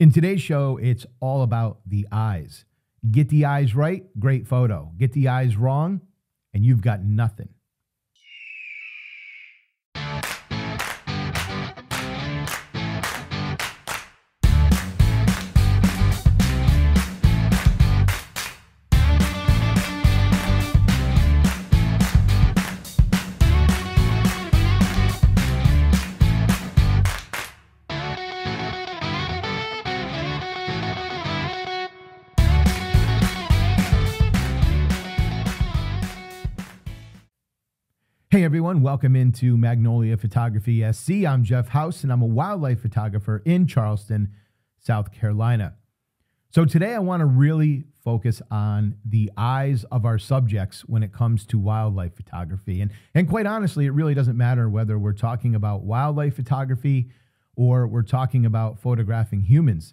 In today's show, it's all about the eyes. Get the eyes right, great photo. Get the eyes wrong, and you've got nothing. Hey everyone, welcome into Magnolia Photography SC. I'm Jeff House and I'm a wildlife photographer in Charleston, South Carolina. So today I want to really focus on the eyes of our subjects when it comes to wildlife photography. And quite honestly, it really doesn't matter whether we're talking about wildlife photography or we're talking about photographing humans.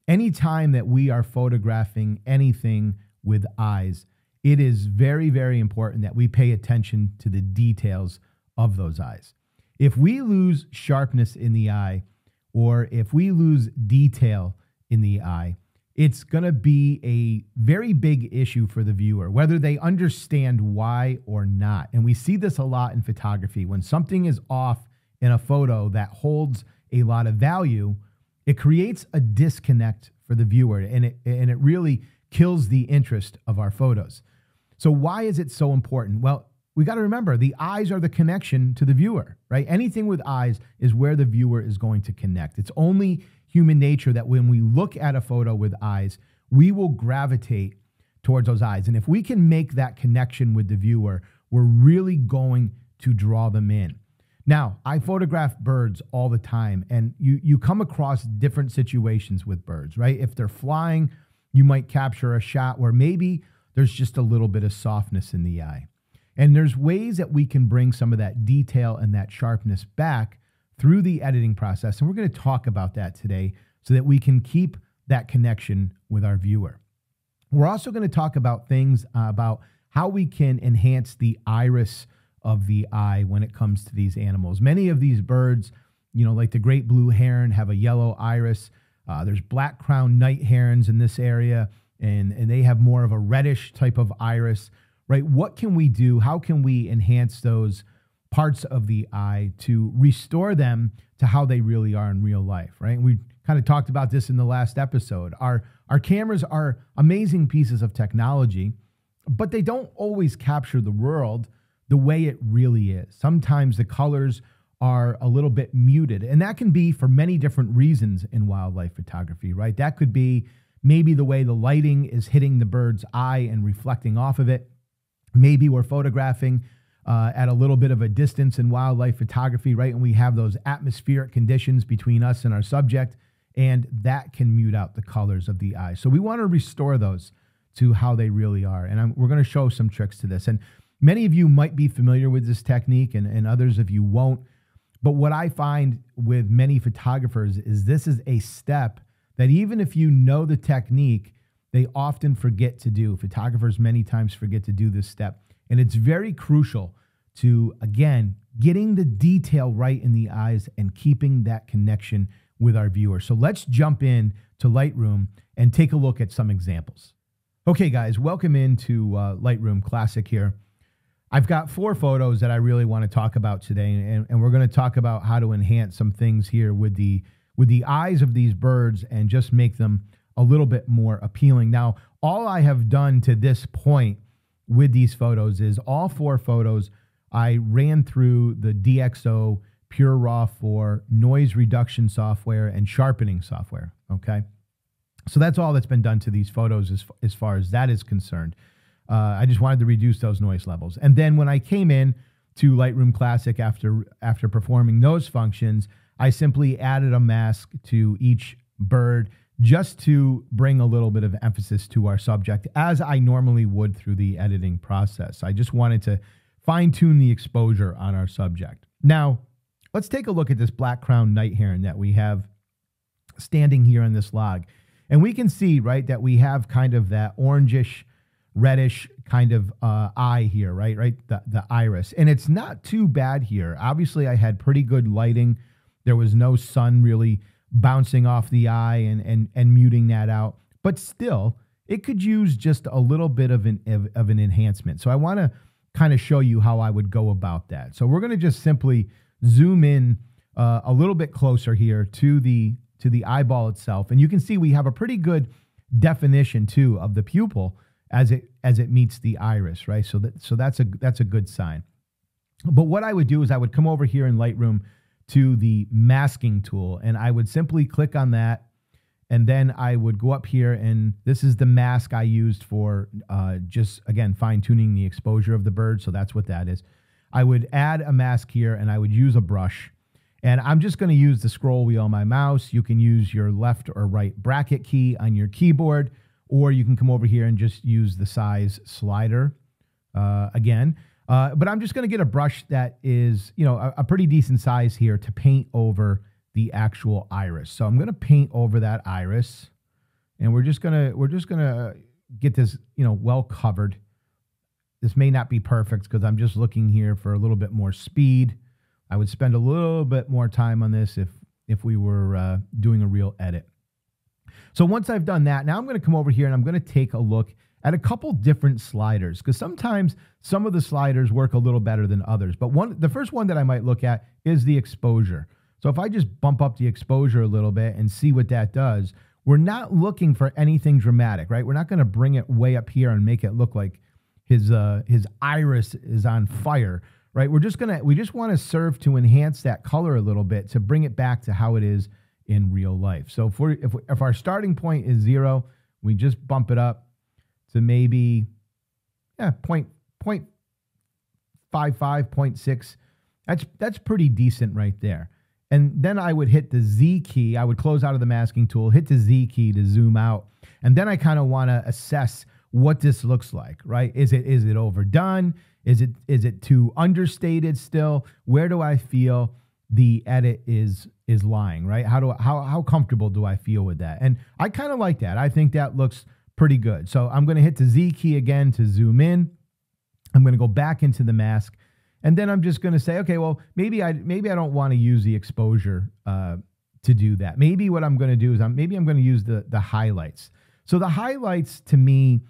Anytime that we are photographing anything with eyes, it is very, very important that we pay attention to the details of those eyes. If we lose sharpness in the eye, or if we lose detail in the eye, it's going to be a very big issue for the viewer, whether they understand why or not. And we see this a lot in photography. When something is off in a photo that holds a lot of value, it creates a disconnect for the viewer, and it really kills the interest of our photos. So why is it so important? Well, we got to remember the eyes are the connection to the viewer, right? Anything with eyes is where the viewer is going to connect. It's only human nature that when we look at a photo with eyes, we will gravitate towards those eyes. And if we can make that connection with the viewer, we're really going to draw them in. Now, I photograph birds all the time, and you come across different situations with birds, right? If they're flying, you might capture a shot where maybe there's just a little bit of softness in the eye. And there's ways that we can bring some of that detail and that sharpness back through the editing process. And we're going to talk about that today so that we can keep that connection with our viewer. We're also going to talk about things about how we can enhance the iris of the eye when it comes to these animals. Many of these birds, like the great blue heron, have a yellow iris. There's black-crowned night herons in this area, and they have more of a reddish type of iris, right? What can we do? How can we enhance those parts of the eye to restore them to how they really are in real life, right? And we kind of talked about this in the last episode. Our cameras are amazing pieces of technology, but they don't always capture the world the way it really is. Sometimes the colors are a little bit muted, and that can be for many different reasons in wildlife photography, right? That could be maybe the way the lighting is hitting the bird's eye and reflecting off of it. Maybe we're photographing at a little bit of a distance in wildlife photography, right? And we have those atmospheric conditions between us and our subject, and that can mute out the colors of the eye. So we want to restore those to how they really are. And we're going to show some tricks to this. And many of you might be familiar with this technique, and others of you won't. But what I find with many photographers is this is a step that even if you know the technique, they often forget to do. Photographers many times forget to do this step. And it's very crucial to, again, getting the detail right in the eyes and keeping that connection with our viewer. So let's jump in to Lightroom and take a look at some examples. Okay, guys, welcome into Lightroom Classic here. I've got 4 photos that I really want to talk about today, and we're going to talk about how to enhance some things here with the eyes of these birds and just make them a little bit more appealing. Now, all I have done to this point with these photos is all 4 photos I ran through the DxO Pure Raw 4 noise reduction software and sharpening software, okay? So that's all that's been done to these photos as far as that is concerned. I just wanted to reduce those noise levels. And then when I came in to Lightroom Classic after performing those functions, I simply added a mask to each bird just to bring a little bit of emphasis to our subject, as I normally would through the editing process. I just wanted to fine-tune the exposure on our subject. Now, let's take a look at this black-crowned night heron that we have standing here in this log. And we can see, right, that we have kind of that orangish, reddish kind of eye here, right? The iris. And it's not too bad here. Obviously, I had pretty good lighting. There was no sun really bouncing off the eye and muting that out. But still, it could use just a little bit of an enhancement. So I want to kind of show you how I would go about that. So we're going to just simply zoom in a little bit closer here to the eyeball itself, and you can see we have a pretty good definition too of the pupil as it meets the iris, right? So that's a good sign. But what I would do is I would come over here in Lightroom to the masking tool, and I would simply click on that, and then I would go up here, and this is the mask I used for just, again, fine-tuning the exposure of the bird, so that's what that is. I would add a mask here, and I would use a brush, and I'm just going to use the scroll wheel on my mouse. You can use your left or right bracket key on your keyboard, or you can come over here and just use the size slider again. But I'm just going to get a brush that is, a pretty decent size here to paint over the actual iris. So I'm going to paint over that iris, and we're just going to get this, well covered. This may not be perfect because I'm just looking here for a little bit more speed. I would spend a little bit more time on this if we were doing a real edit. So once I've done that, now I'm going to come over here and I'm going to take a look at a couple different sliders, because sometimes some of the sliders work a little better than others. But the first one that I might look at is the exposure. So if I just bump up the exposure a little bit and see what that does, we're not looking for anything dramatic, right? We're not going to bring it way up here and make it look like his iris is on fire, right? We just want to serve to enhance that color a little bit to bring it back to how it is in real life. So if our starting point is 0, we just bump it up to maybe 0.55, 0.6. That's pretty decent right there. And then I would hit the Z key. I would close out of the masking tool, hit the Z key to zoom out. And then I kind of want to assess what this looks like, right? Is it overdone? Is it too understated still? Where do I feel the edit is lying, right? How comfortable do I feel with that? And I kind of like that. I think that looks pretty good. So I'm going to hit the Z key again to zoom in. I'm going to go back into the mask, and then I'm just going to say, okay, well, maybe I don't want to use the exposure to do that. Maybe what I'm going to do is I'm going to use the highlights. So the highlights, to me,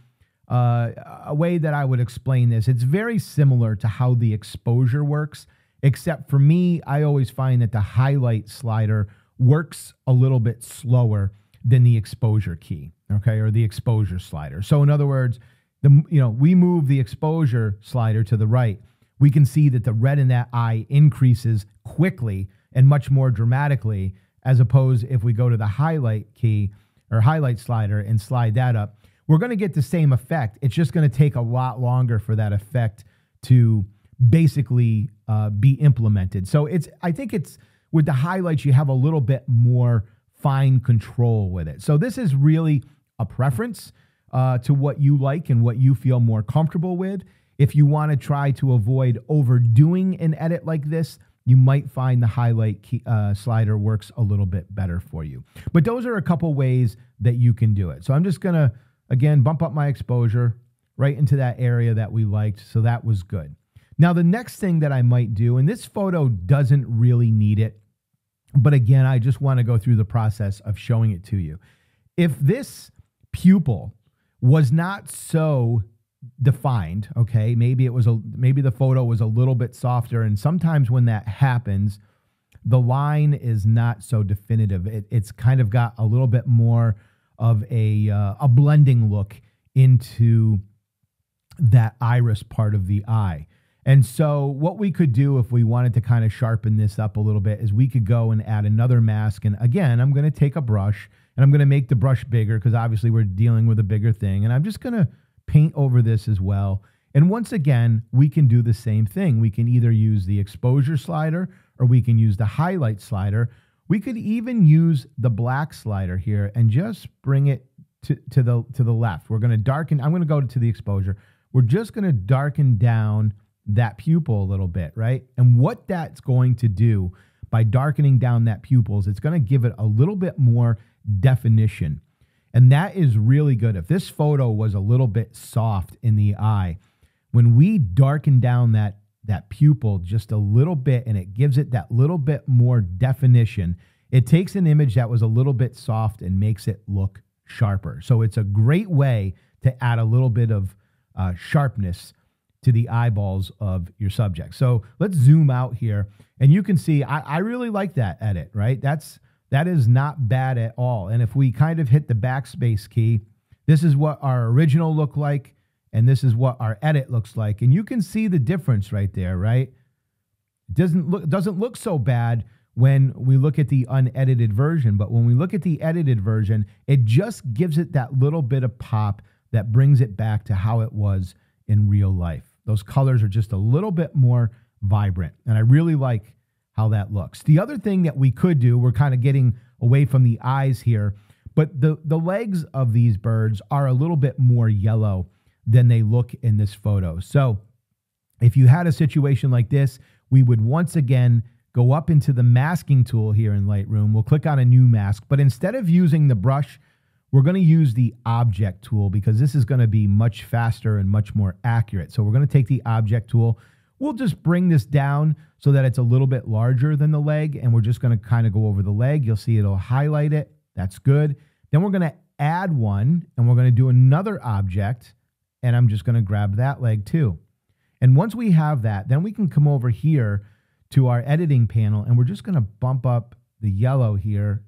a way that I would explain this, it's very similar to how the exposure works, except for me, I always find that the highlight slider works a little bit slower than the exposure key, okay, or the exposure slider. So in other words, we move the exposure slider to the right, we can see that the red in that eye increases quickly and much more dramatically, as opposed if we go to the highlight key or highlight slider and slide that up, we're going to get the same effect. It's just going to take a lot longer for that effect to basically be implemented. So I think it's with the highlights, you have a little bit more fine control with it. So this is really a preference to what you like and what you feel more comfortable with. If you want to try to avoid overdoing an edit like this, you might find the highlight key, slider works a little bit better for you. But those are a couple ways that you can do it. So I'm just going to, again, bump up my exposure right into that area that we liked. So that was good. Now, the next thing that I might do, and this photo doesn't really need it, but again, I just want to go through the process of showing it to you. If this pupil was not so defined, okay, maybe the photo was a little bit softer, and sometimes when that happens, the line is not so definitive. It's kind of got a little bit more of a blending look into that iris part of the eye. And so what we could do if we wanted to kind of sharpen this up a little bit is we could go and add another mask. And again, I'm going to take a brush and I'm going to make the brush bigger because obviously we're dealing with a bigger thing. And I'm just going to paint over this as well. And once again, we can do the same thing. We can either use the exposure slider or we can use the highlight slider. We could even use the black slider here and just bring it to the left. We're going to darken. I'm going to go to the exposure. We're just going to darken down that pupil a little bit, right? And what that's going to do by darkening down that pupil is it's going to give it a little bit more definition. And that is really good. If this photo was a little bit soft in the eye, when we darken down that pupil just a little bit and it gives it that little bit more definition, it takes an image that was a little bit soft and makes it look sharper. So it's a great way to add a little bit of sharpness to the eyeballs of your subject. So let's zoom out here, and you can see I really like that edit, right? That is not bad at all. And if we kind of hit the backspace key, this is what our original looked like, and this is what our edit looks like. And you can see the difference right there, right? It doesn't look so bad when we look at the unedited version, but when we look at the edited version, it just gives it that little bit of pop that brings it back to how it was in real life. Those colors are just a little bit more vibrant, and I really like how that looks. The other thing that we could do, we're kind of getting away from the eyes here, but the legs of these birds are a little bit more yellow than they look in this photo. So if you had a situation like this, we would once again go up into the masking tool here in Lightroom. We'll click on a new mask, but instead of using the brush, we're going to use the object tool because this is going to be much faster and much more accurate. So we're going to take the object tool. We'll just bring this down so that it's a little bit larger than the leg, and we're just going to kind of go over the leg. You'll see it'll highlight it. That's good. Then we're going to add one, and we're going to do another object, and I'm just going to grab that leg too. And once we have that, then we can come over here to our editing panel, and we're just going to bump up the yellow here.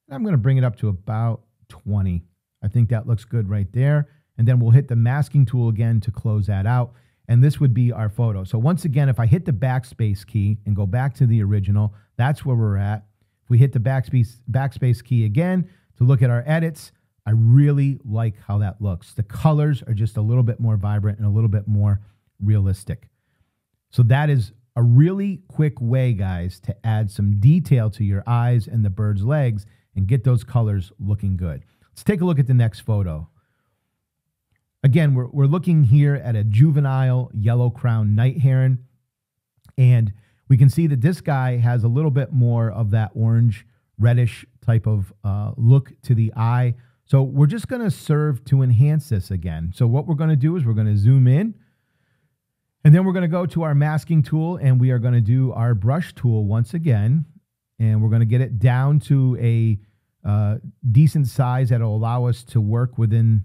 I'm going to bring it up to about 20. I think that looks good right there. And then we'll hit the masking tool again to close that out. And this would be our photo. So once again, if I hit the backspace key and go back to the original, that's where we're at. If we hit the backspace key again to look at our edits, I really like how that looks. The colors are just a little bit more vibrant and a little bit more realistic. So that is a really quick way, guys, to add some detail to your eyes and the bird's legs and get those colors looking good. Let's take a look at the next photo. Again, we're looking here at a juvenile yellow-crowned night heron, and we can see that this guy has a little bit more of that orange, reddish type of look to the eye. So we're just going to serve to enhance this again. So what we're going to do is we're going to zoom in, and then we're going to go to our masking tool, and we are going to do our brush tool once again, and we're going to get it down to a decent size that will allow us to work within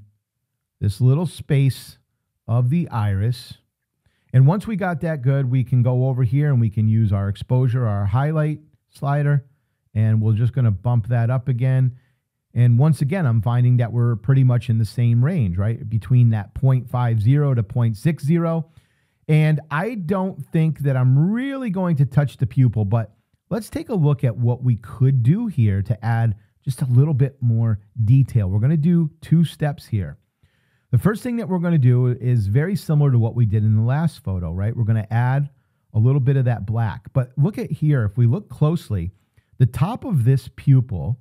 this little space of the iris. And once we got that good, we can go over here and we can use our exposure, our highlight slider, and we're just going to bump that up again. And once again, I'm finding that we're pretty much in the same range, right? Between that 0.50 to 0.60. And I don't think that I'm really going to touch the pupil, but let's take a look at what we could do here to add just a little bit more detail. We're going to do two steps here. The first thing that we're going to do is very similar to what we did in the last photo, right? We're going to add a little bit of that black. But look at here, if we look closely, the top of this pupil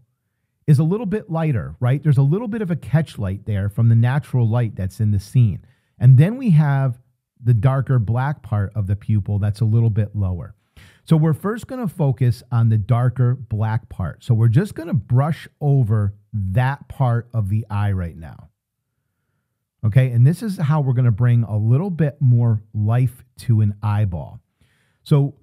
is a little bit lighter, right? There's a little bit of a catch light there from the natural light that's in the scene. And then we have the darker black part of the pupil that's a little bit lower. So we're first going to focus on the darker black part. So we're just going to brush over that part of the eye right now. Okay, and this is how we're going to bring a little bit more life to an eyeball. So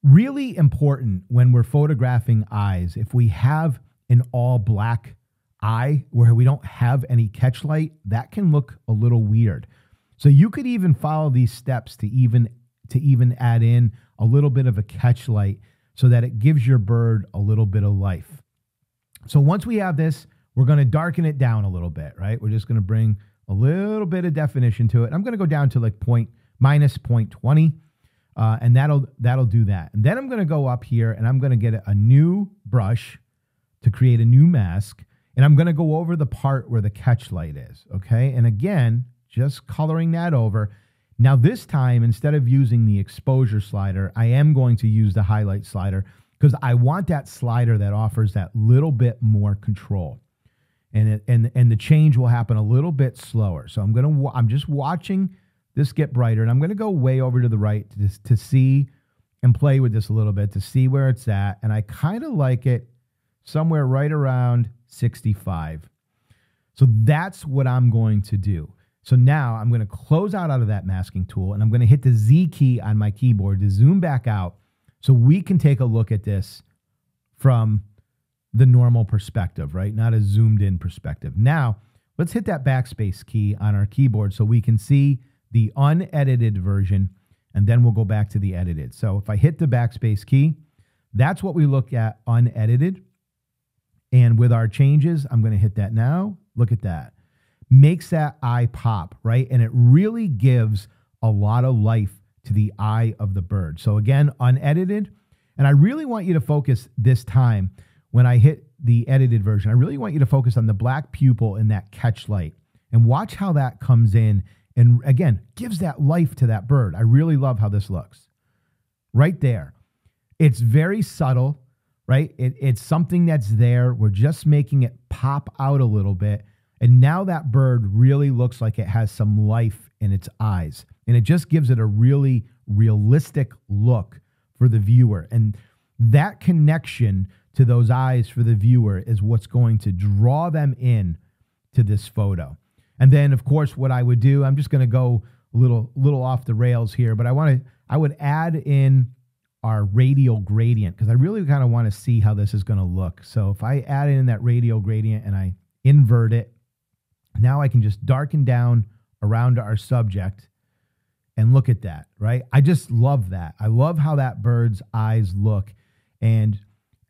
really important when we're photographing eyes, if we have an all black eye where we don't have any catch light, that can look a little weird. So you could even follow these steps to even add in a little bit of a catch light so that it gives your bird a little bit of life. So once we have this, we're going to darken it down a little bit, right? We're just going to bring a little bit of definition to it. I'm going to go down to like minus 0.20, and that'll do that. And then I'm going to go up here and I'm going to get a new brush to create a new mask, and I'm going to go over the part where the catch light is, okay? And again, just coloring that over. Now this time, instead of using the exposure slider, I am going to use the highlight slider because I want that slider that offers that little bit more control. And the change will happen a little bit slower. So I'm just watching this get brighter, and I'm going to go way over to the right to see and play with this a little bit to see where it's at. And I kind of like it somewhere right around 65. So that's what I'm going to do. So now I'm going to close out of that masking tool, and I'm going to hit the Z key on my keyboard to zoom back out so we can take a look at this from the normal perspective, right? Not a zoomed in perspective. Now, let's hit that backspace key on our keyboard so we can see the unedited version, and then we'll go back to the edited. So if I hit the backspace key, that's what we look at unedited. And with our changes, I'm going to hit that now. Look at that. Makes that eye pop, right? And it really gives a lot of life to the eye of the bird. So again, unedited. And I really want you to focus this time when I hit the edited version. I really want you to focus on the black pupil and that catch light and watch how that comes in and again, gives that life to that bird. I really love how this looks right there. It's very subtle, right? It's something that's there. We're just making it pop out a little bit. And now that bird really looks like it has some life in its eyes. And it just gives it a really realistic look for the viewer. And that connection to those eyes for the viewer is what's going to draw them in to this photo. And then, of course, what I would do, I'm just going to go a little off the rails here, but I would add in our radial gradient because I really kind of want to see how this is going to look. So if I add in that radial gradient and I invert it, now I can just darken down around our subject and look at that, right? I just love that. I love how that bird's eyes look. And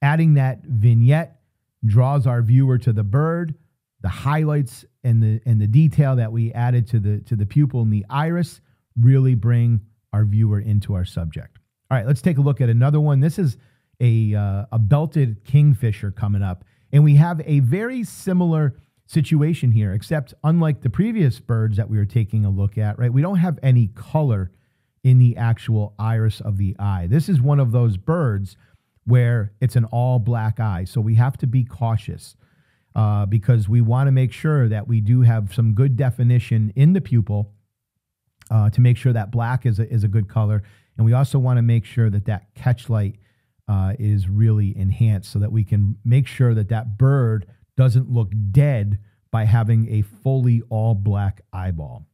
adding that vignette draws our viewer to the bird. The highlights and the detail that we added to the pupil and the iris really bring our viewer into our subject. All right, let's take a look at another one. This is a belted kingfisher coming up. And we have a very similar situation here, except unlike the previous birds that we were taking a look at, right? We don't have any color in the actual iris of the eye. This is one of those birds where it's an all black eye. So we have to be cautious because we want to make sure that we do have some good definition in the pupil to make sure that black is a good color. And we also want to make sure that that catch light is really enhanced so that we can make sure that that bird doesn't look dead by having a fully all black eyeball.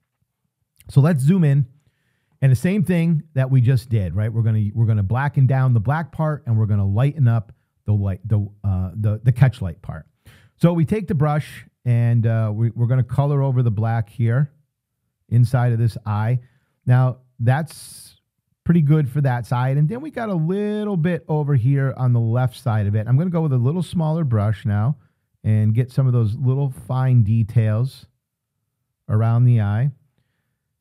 So let's zoom in. And the same thing that we just did, right? We're gonna blacken down the black part and we're gonna lighten up the catch light part. So we take the brush and we're gonna color over the black here inside of this eye. Now that's pretty good for that side. And then we got a little bit over here on the left side of it. I'm gonna go with a little smaller brush now and get some of those little fine details around the eye.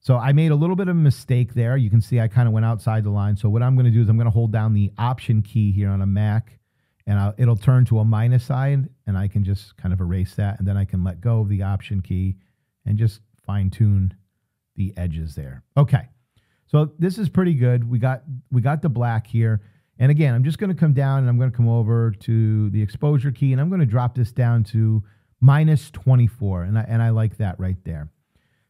So I made a little bit of a mistake there. You can see I kind of went outside the line. So what I'm going to do is I'm going to hold down the Option key here on a Mac, and it'll turn to a minus sign, and I can just kind of erase that, and then I can let go of the Option key and just fine tune the edges there. Okay, so this is pretty good. We got the black here. And again, I'm just going to come down and I'm going to come over to the exposure key, and I'm going to drop this down to minus 24. And I like that right there.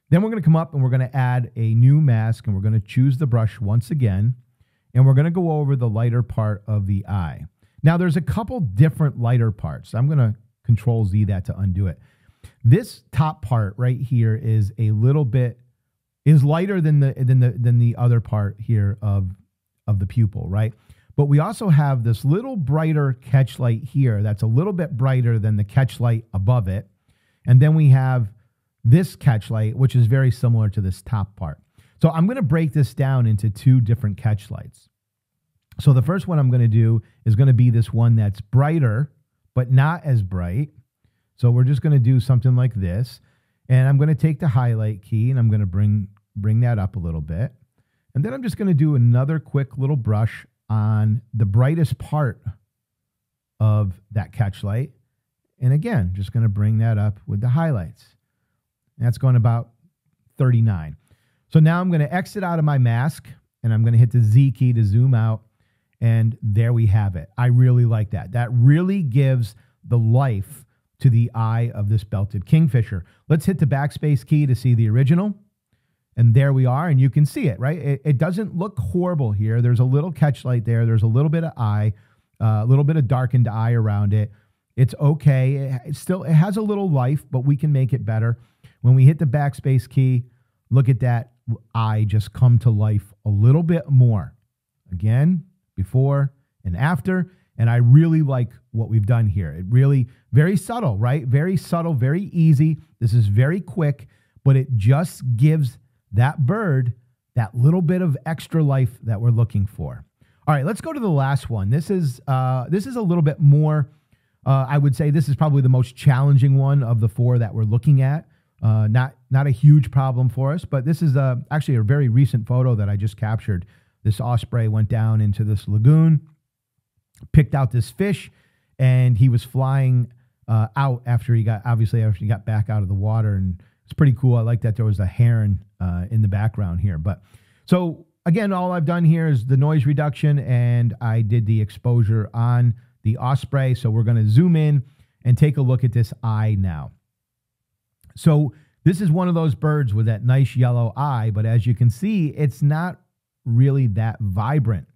Then we're going to come up and we're going to add a new mask, and we're going to choose the brush once again, and we're going to go over the lighter part of the eye. Now there's a couple different lighter parts. I'm going to Control Z that to undo it. This top part right here is a little bit lighter than the other part here of the pupil, right? But we also have this little brighter catch light here that's a little bit brighter than the catch light above it. And then we have this catch light, which is very similar to this top part. So I'm going to break this down into two different catch lights. So the first one I'm going to do is going to be this one that's brighter, but not as bright. So we're just going to do something like this. And I'm going to take the highlight key and I'm going to bring that up a little bit. And then I'm just going to do another quick little brush on the brightest part of that catch light. And again, just going to bring that up with the highlights. That's going about 39. So now I'm going to exit out of my mask and I'm going to hit the Z key to zoom out. And there we have it. I really like that. That really gives the life to the eye of this belted kingfisher. Let's hit the backspace key to see the original. And there we are. And you can see it, right? It doesn't look horrible here. There's a little catch light there. There's a little bit of eye, a little bit of darkened eye around it. It's okay. It has a little life, but we can make it better. When we hit the backspace key, look at that eye just come to life a little bit more. Again, before and after. And I really like what we've done here. It really, very subtle, right? Very subtle, very easy. This is very quick, but it just gives that bird that little bit of extra life that we're looking for. All right, let's go to the last one. This is a little bit more, I would say this is probably the most challenging one of the 4 that we're looking at. Not a huge problem for us, but this is actually a very recent photo that I just captured. This osprey went down into this lagoon, picked out this fish, and he was flying out after he got back out of the water, and it's pretty cool. I like that there was a heron in the background here. But so again, all I've done here is the noise reduction, and I did the exposure on the osprey. So we're going to zoom in and take a look at this eye now. So this is one of those birds with that nice yellow eye, but as you can see, it's not really that vibrant,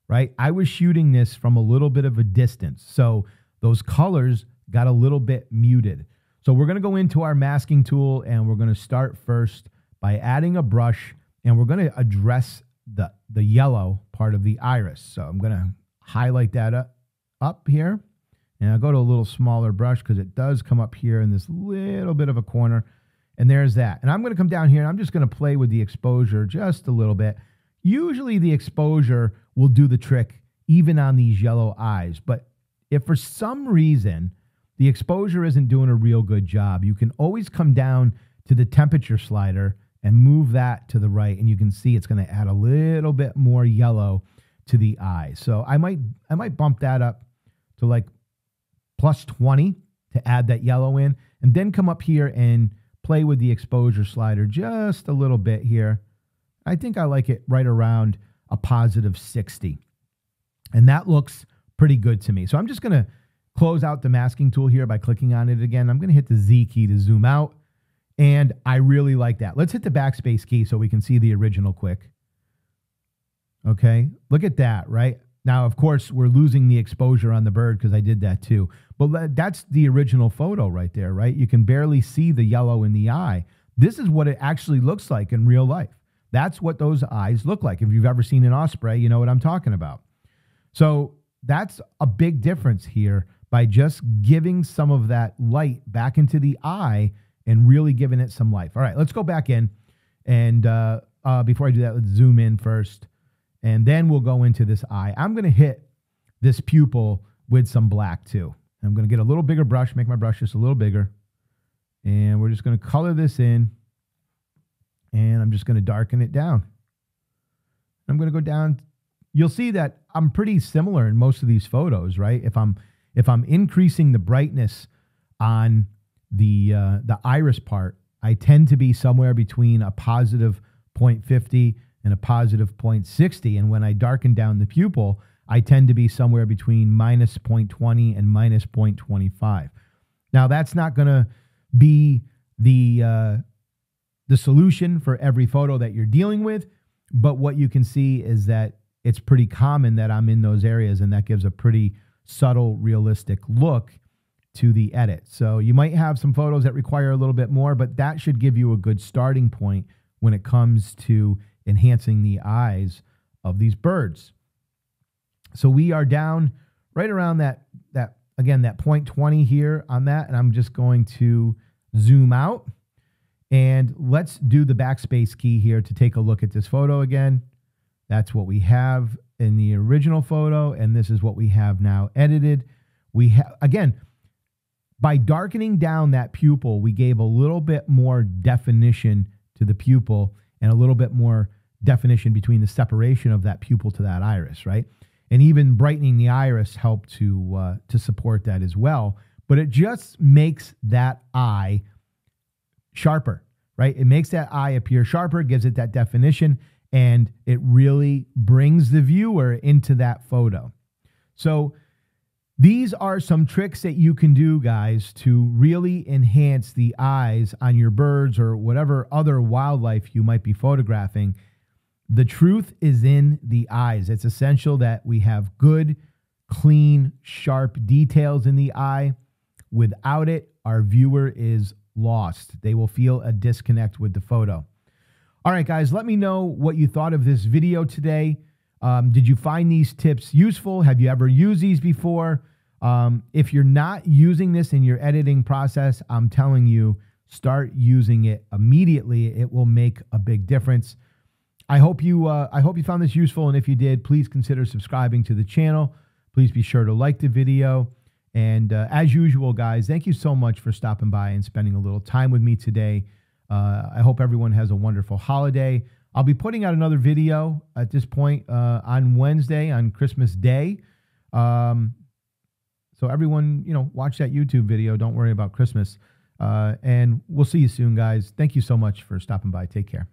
right? I was shooting this from a little bit of a distance, so those colors got a little bit muted. So we're going to go into our masking tool, and we're going to start first by adding a brush, and we're going to address the yellow part of the iris. So I'm going to highlight that up here, and I'll go to a little smaller brush because it does come up here in this little bit of a corner, and there's that. And I'm going to come down here, and I'm just going to play with the exposure just a little bit. Usually the exposure will do the trick even on these yellow eyes, but if for some reason the exposure isn't doing a real good job, you can always come down to the temperature slider and move that to the right, and you can see it's going to add a little bit more yellow to the eye. So I might bump that up to like +20 to add that yellow in, and then come up here and play with the exposure slider just a little bit here. I think I like it right around a +60, and that looks pretty good to me. So I'm just going to close out the masking tool here by clicking on it again. I'm going to hit the Z key to zoom out, and I really like that. Let's hit the backspace key so we can see the original quick. Okay, look at that, right? Now, of course, we're losing the exposure on the bird because I did that too. But that's the original photo right there, right? You can barely see the yellow in the eye. This is what it actually looks like in real life. That's what those eyes look like. If you've ever seen an osprey, you know what I'm talking about. So that's a big difference here by just giving some of that light back into the eye and really giving it some life. All right, let's go back in. And before I do that, let's zoom in first. And then we'll go into this eye. I'm going to hit this pupil with some black too. I'm going to get a little bigger brush, make my brush just a little bigger. And we're just going to color this in. And I'm just going to darken it down. I'm going to go down. You'll see that I'm pretty similar in most of these photos, right? If I'm increasing the brightness on the iris part, I tend to be somewhere between a +0.50 and a +0.60. And when I darken down the pupil, I tend to be somewhere between -0.20 and -0.25. Now, that's not going to be the solution for every photo that you're dealing with, but what you can see is that it's pretty common that I'm in those areas, and that gives a pretty subtle, realistic look to the edit. So you might have some photos that require a little bit more, but that should give you a good starting point when it comes to enhancing the eyes of these birds. So we are down right around that 0.20 here on that, and I'm just going to zoom out, and let's do the backspace key here to take a look at this photo again. That's what we have in the original photo, and this is what we have now edited. We have, again, by darkening down that pupil, we gave a little bit more definition to the pupil and a little bit more definition between the separation of that pupil to that iris, right? And even brightening the iris helped to support that as well. But it just makes that eye sharper, right? It makes that eye appear sharper, gives it that definition, and it really brings the viewer into that photo. So these are some tricks that you can do, guys, to really enhance the eyes on your birds or whatever other wildlife you might be photographing. The truth is in the eyes. It's essential that we have good, clean, sharp details in the eye. Without it, our viewer is lost. They will feel a disconnect with the photo. All right, guys, let me know what you thought of this video today. Did you find these tips useful? Have you ever used these before? If you're not using this in your editing process, I'm telling you, start using it immediately. It will make a big difference. I hope you found this useful, and if you did, please consider subscribing to the channel. Please be sure to like the video. And as usual, guys, thank you so much for stopping by and spending a little time with me today. I hope everyone has a wonderful holiday. I'll be putting out another video at this point on Wednesday, on Christmas Day. So everyone, watch that YouTube video. Don't worry about Christmas. And we'll see you soon, guys. Thank you so much for stopping by. Take care.